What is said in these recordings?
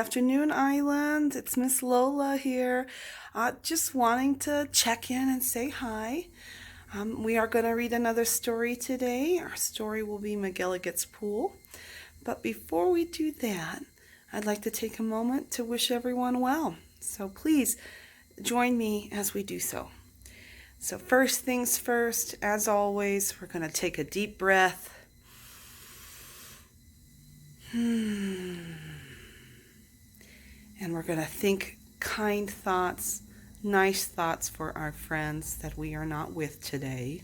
afternoon, Island. It's Miss Lola here. Just wanting to check in and say hi. We are going to read another story today. Our story will be McElligots Pool. But before we do that, I'd like to take a moment to wish everyone well. So please join me as we do so. So first things first, as always, we're going to take a deep breath. And we're going to think kind thoughts, nice thoughts for our friends that we are not with today.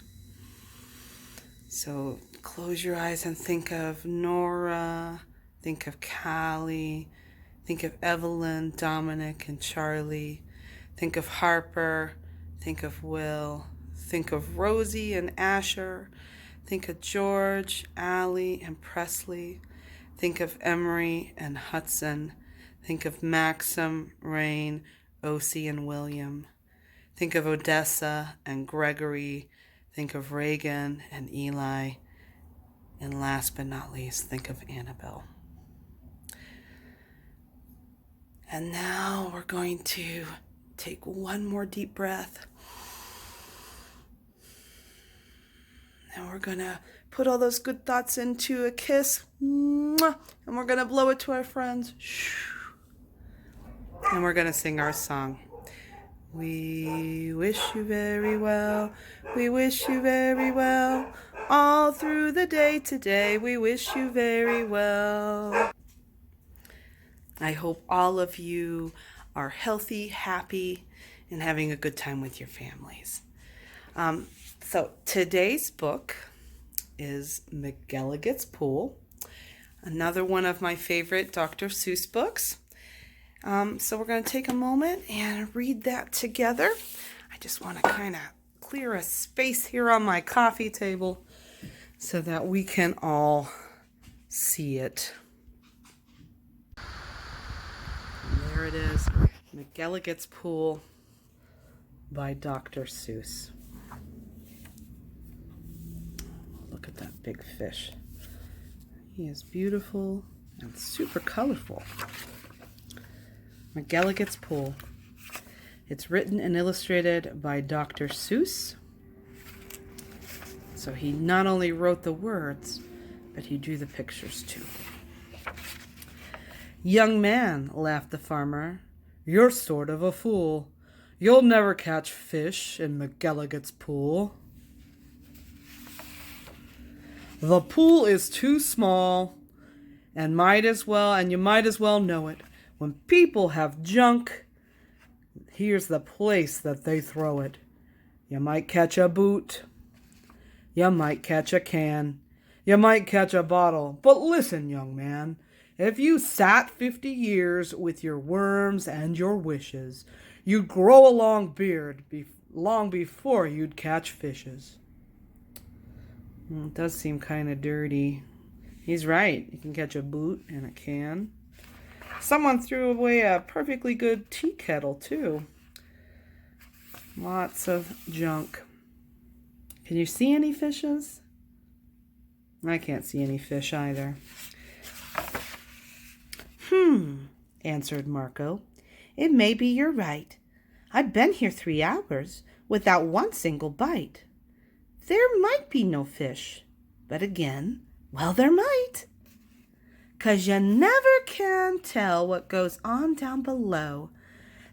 So close your eyes and think of Nora, think of Callie, think of Evelyn, Dominic, and Charlie. Think of Harper, think of Will, think of Rosie and Asher, think of George, Allie, and Presley. Think of Emery and Hudson. Think of Maxim, Rain, Osie, and William. Think of Odessa and Gregory. Think of Reagan and Eli. And last but not least, think of Annabelle. And now we're going to take one more deep breath. And we're going to put all those good thoughts into a kiss. And we're going to blow it to our friends. And we're going to sing our song. We wish you very well. We wish you very well. All through the day today, we wish you very well. I hope all of you are healthy, happy, and having a good time with your families. So today's book is McElligots Pool, another one of my favorite Dr. Seuss books. So we're going to take a moment and read that together. I just want to kind of clear a space here on my coffee table so that we can all see it. And there it is, McElligots Pool by Dr. Seuss. Look at that big fish. He is beautiful and super colorful. McElligots Pool. It's written and illustrated by Dr. Seuss. So he not only wrote the words, but he drew the pictures too. Young man, laughed the farmer, you're sort of a fool. You'll never catch fish in McElligots Pool. The pool is too small, and you might as well know it. When people have junk, here's the place that they throw it. You might catch a boot. You might catch a can. You might catch a bottle. But listen, young man, if you sat 50 years with your worms and your wishes, you'd grow a long beard long before you'd catch fishes. It does seem kind of dirty. He's right. You can catch a boot and a can. Someone threw away a perfectly good tea kettle, too. Lots of junk. Can you see any fishes? I can't see any fish either. Answered Marco. It may be you're right. I've been here 3 hours without one single bite. There might be no fish, but again, well, there might. 'Cause you never can tell what goes on down below.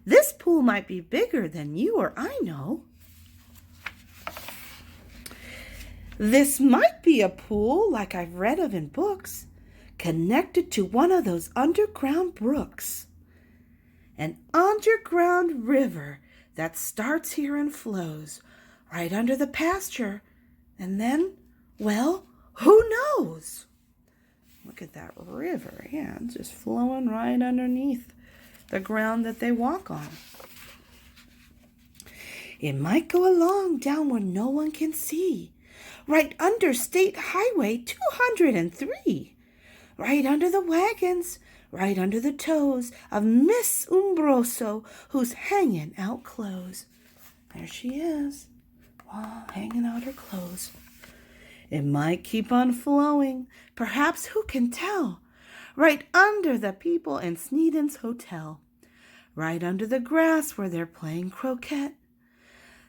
This pool might be bigger than you or I know. This might be a pool like I've read of in books, connected to one of those underground brooks. An underground river that starts here and flows right under the pasture. And then, well, who knows? Look at that river. Yeah, it's just flowing right underneath the ground that they walk on. It might go along down where no one can see, right under State Highway 203, right under the wagons, right under the toes of Miss Umbroso, who's hanging out clothes. There she is, hanging out her clothes. It might keep on flowing, perhaps, who can tell, right under the people in Sneeden's hotel, right under the grass where they're playing croquet,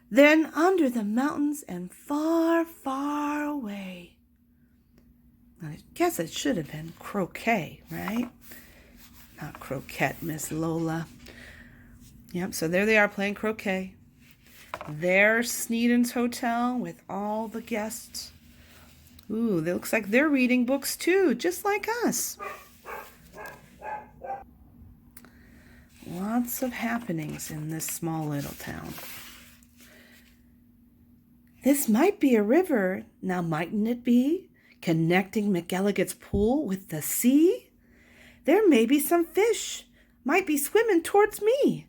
then under the mountains and far, far away. I guess it should have been croquet, right? Not croquette, Miss Lola. Yep, so there they are playing croquet. There's Sneeden's hotel with all the guests. Ooh, it looks like they're reading books too, just like us. Lots of happenings in this small little town. This might be a river, now mightn't it be, connecting McElligots pool with the sea? There may be some fish, might be swimming towards me.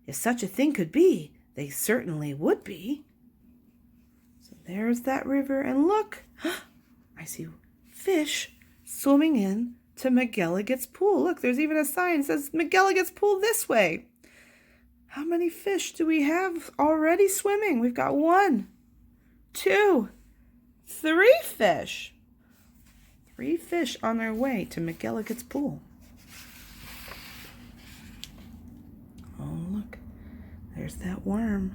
If such a thing could be, they certainly would be. So there's that river, and look, I see fish swimming in to McElligots pool. Look, there's even a sign that says McElligots pool this way. How many fish do we have already swimming? We've got 1, 2, 3 fish. 3 fish on their way to McElligots pool. Oh, look, there's that worm.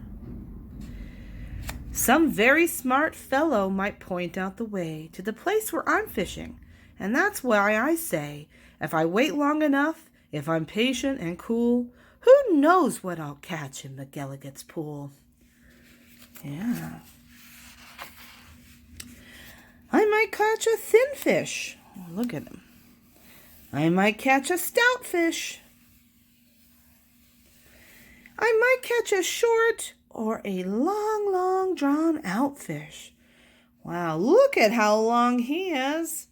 Some very smart fellow might point out the way to the place where I'm fishing, and that's why I say, if I wait long enough, if I'm patient and cool, who knows what I'll catch in McElligots pool? Yeah. I might catch a thin fish. Oh, look at him. I might catch a stout fish. I might catch a short or a long, long drawn out fish. Wow, look at how long he is.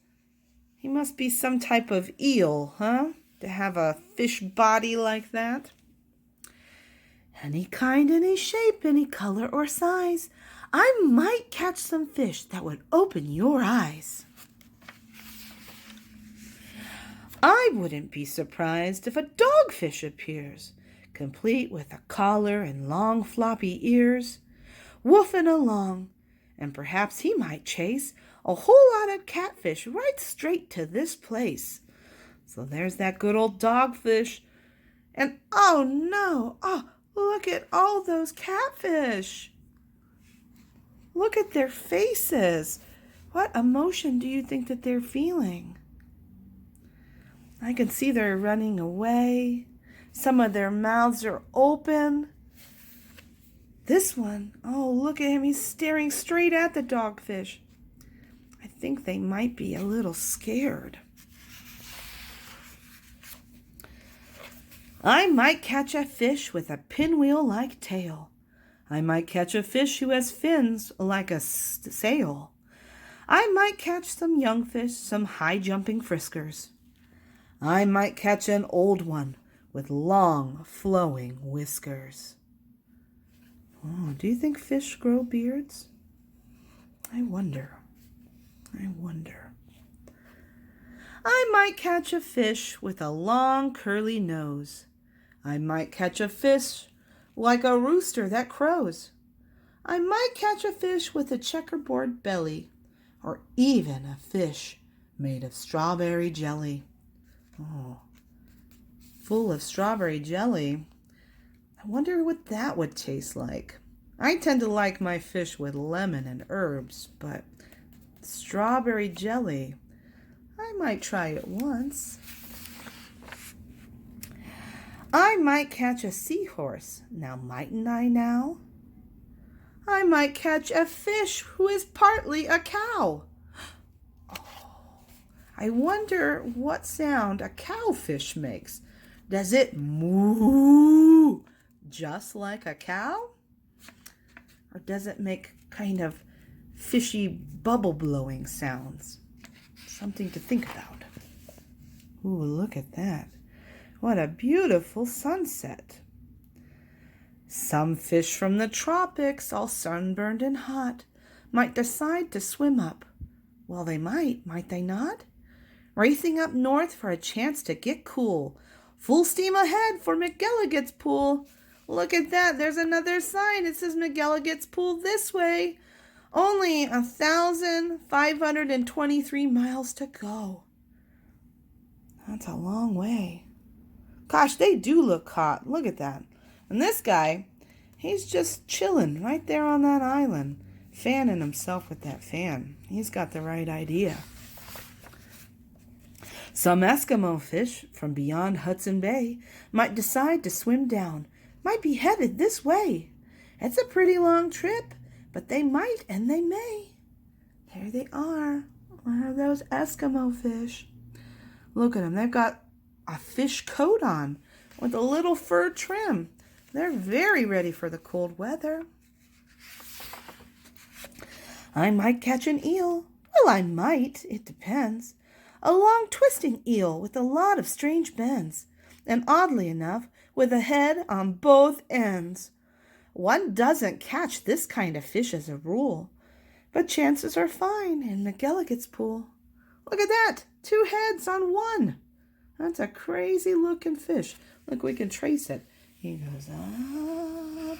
He must be some type of eel, huh? To have a fish body like that. Any kind, any shape, any color or size. I might catch some fish that would open your eyes. I wouldn't be surprised if a dogfish appears, complete with a collar and long floppy ears, woofing along, and perhaps he might chase a whole lot of catfish right straight to this place. So there's that good old dogfish. And oh no, look at all those catfish. Look at their faces. What emotion do you think that they're feeling? I can see they're running away. Some of their mouths are open. This one, oh, look at him. He's staring straight at the dogfish. I think they might be a little scared. I might catch a fish with a pinwheel-like tail. I might catch a fish who has fins like a sail. I might catch some young fish, some high-jumping friskers. I might catch an old one with long, flowing whiskers. Oh, do you think fish grow beards? I wonder. I might catch a fish with a long, curly nose. I might catch a fish like a rooster that crows. I might catch a fish with a checkerboard belly, or even a fish made of strawberry jelly. Oh, full of strawberry jelly. I wonder what that would taste like. I tend to like my fish with lemon and herbs, but strawberry jelly, I might try it once. I might catch a seahorse, now mightn't I now? I might catch a fish who is partly a cow. I wonder what sound a cowfish makes. Does it moo just like a cow? Or does it make kind of fishy bubble blowing sounds? Something to think about. Ooh, look at that. What a beautiful sunset. Some fish from the tropics, all sunburned and hot, might decide to swim up. Well, they might they not? Racing up north for a chance to get cool. Full steam ahead for McElligots pool. Look at that, there's another sign. It says McElligots pool this way. Only 1,523 miles to go. That's a long way. Gosh, they do look hot. Look at that. And this guy, he's just chilling right there on that island, fanning himself with that fan. He's got the right idea. Some Eskimo fish from beyond Hudson Bay might decide to swim down, might be headed this way. It's a pretty long trip, but they might and they may. There they are. Where are those Eskimo fish? Look at them. They've got a fish coat on with a little fur trim. They're very ready for the cold weather. I might catch an eel. Well, I might. It depends. A long twisting eel with a lot of strange bends, and oddly enough, with a head on both ends. One doesn't catch this kind of fish as a rule, but chances are fine in McElligots pool. Look at that! 2 heads on one. That's a crazy looking fish. Look, we can trace it. He goes up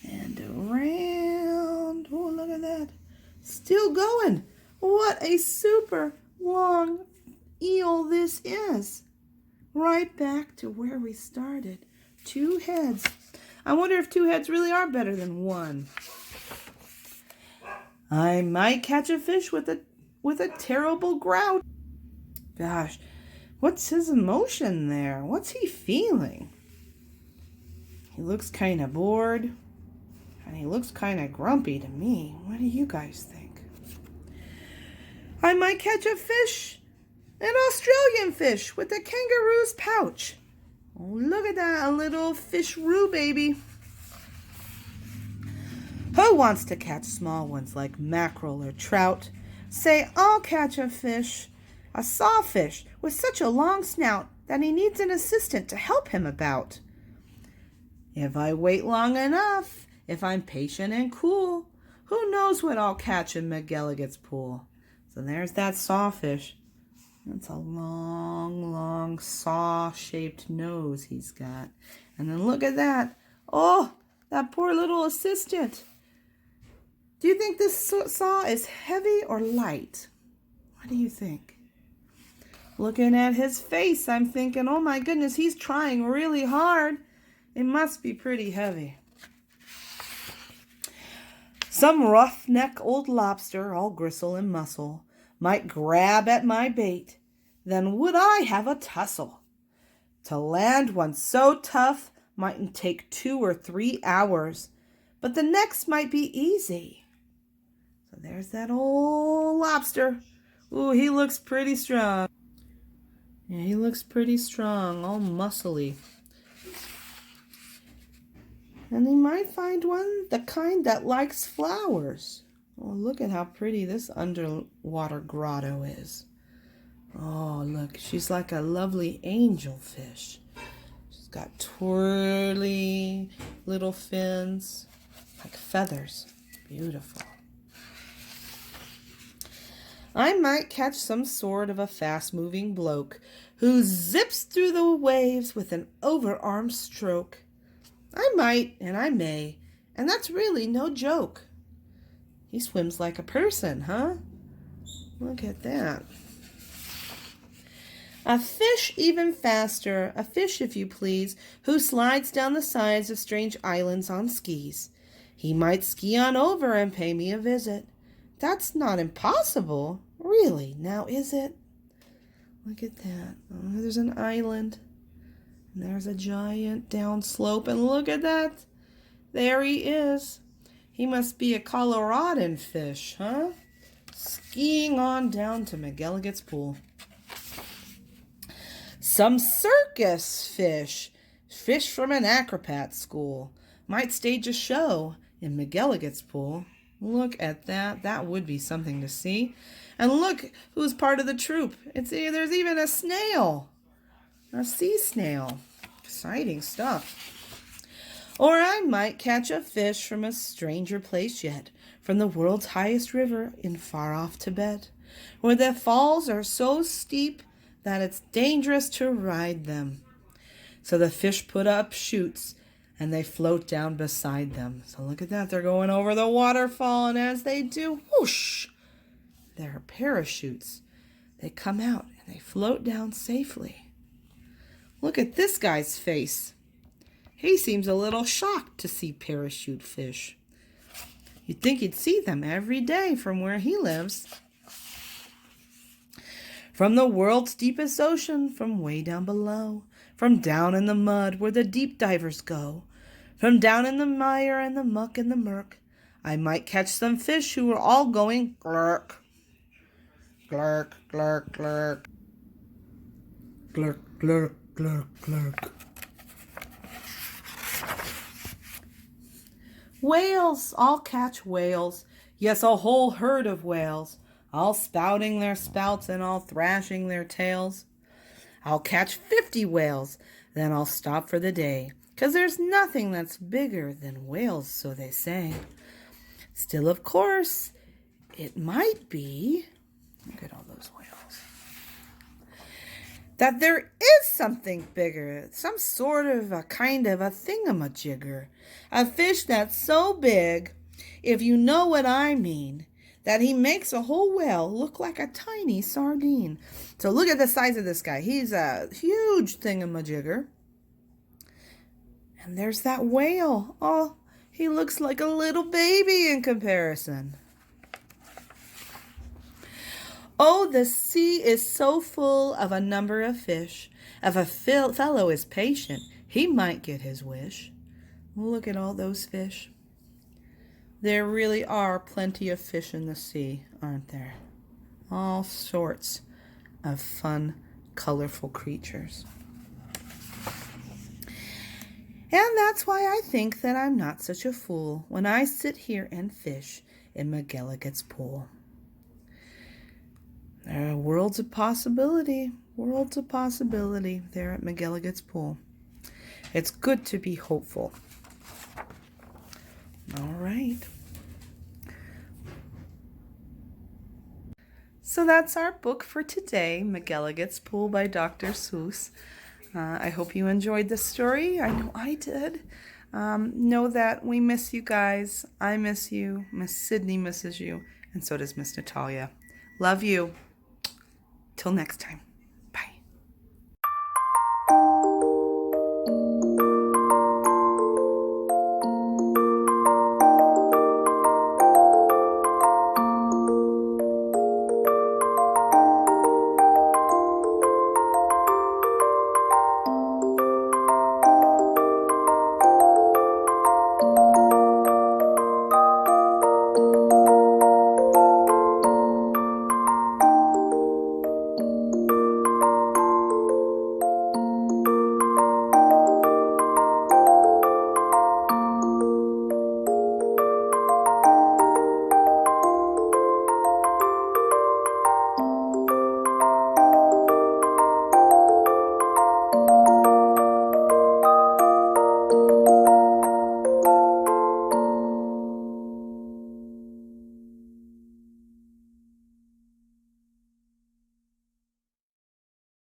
and around. Oh, look at that. Still going. What a super long eel this is. Right back to where we started. 2 heads. I wonder if 2 heads really are better than 1. I might catch a fish with a terrible grout. Gosh, what's his emotion there? What's he feeling? He looks kind of bored, and he looks kind of grumpy to me. What do you guys think? I might catch a fish, an Australian fish with a kangaroo's pouch. Oh, look at that, a little fish-roo baby. Who wants to catch small ones like mackerel or trout? Say, I'll catch a fish, a sawfish with such a long snout that he needs an assistant to help him about. If I wait long enough, if I'm patient and cool, who knows what I'll catch in McElligots pool. So there's that sawfish. That's a long, long saw-shaped nose he's got. And then look at that. Oh, that poor little assistant. Do you think this saw is heavy or light? What do you think? Looking at his face, I'm thinking, oh my goodness, he's trying really hard. It must be pretty heavy. Some roughneck old lobster, all gristle and muscle, might grab at my bait. Then would I have a tussle? To land one so tough mightn't take 2 or 3 hours, but the next might be easy. So there's that old lobster. Ooh, he looks pretty strong. Yeah, he looks pretty strong, all muscly. And he might find one, the kind that likes flowers. Oh, look at how pretty this underwater grotto is. Oh, look, she's like a lovely angelfish. She's got twirly little fins, like feathers. Beautiful. I might catch some sort of a fast-moving bloke who zips through the waves with an overarm stroke. I might, and I may, and that's really no joke. He swims like a person, huh? Look at that. A fish even faster, a fish, if you please, who slides down the sides of strange islands on skis. He might ski on over and pay me a visit. That's not impossible, really, now is it? Look at that. Oh, there's an island. And there's a giant downslope, and look at that. There he is. He must be a Coloradan fish, huh? Skiing on down to McElligots pool. Some circus fish, fish from an acrobat school, might stage a show in McElligots pool. Look at that. That would be something to see. And look who's part of the troupe. There's even a snail. A sea snail. Exciting stuff. Or I might catch a fish from a stranger place yet, from the world's highest river in far-off Tibet, where the falls are so steep that it's dangerous to ride them. So the fish put up chutes, and they float down beside them. So look at that. They're going over the waterfall, and as they do, whoosh, there are parachutes. They come out, and They float down safely. Look at this guy's face. He seems a little shocked to see parachute fish. You'd think he'd see them every day from where he lives. From the world's deepest ocean, from way down below, from down in the mud where the deep divers go, from down in the mire and the muck and the murk, I might catch some fish who are all going glurk, glurk, glurk, glurk, glurk, glurk, glurk, glurk. Whales, I'll catch whales, yes, a whole herd of whales, all spouting their spouts and all thrashing their tails. I'll catch 50 whales, then I'll stop for the day, 'cause there's nothing that's bigger than whales, so they say. Still, of course, it might be, look at all those whales, that there is something bigger, some sort of a kind of a thingamajigger, a fish that's so big, if you know what I mean, that he makes a whole whale look like a tiny sardine. So look at the size of this guy. He's a huge thingamajigger. And there's that whale. Oh, he looks like a little baby in comparison. Oh, the sea is so full of a number of fish. If a fellow is patient, he might get his wish. Look at all those fish. There really are plenty of fish in the sea, aren't there? All sorts of fun, colorful creatures. And that's why I think that I'm not such a fool when I sit here and fish in McElligots pool. There are worlds of possibility there at McElligots pool. It's good to be hopeful. All right. So that's our book for today, McElligots Pool by Dr. Seuss. I hope you enjoyed the story. I know I did. Know that we miss you guys. I miss you. Miss Sydney misses you. And so does Miss Natalia. Love you. Till next time.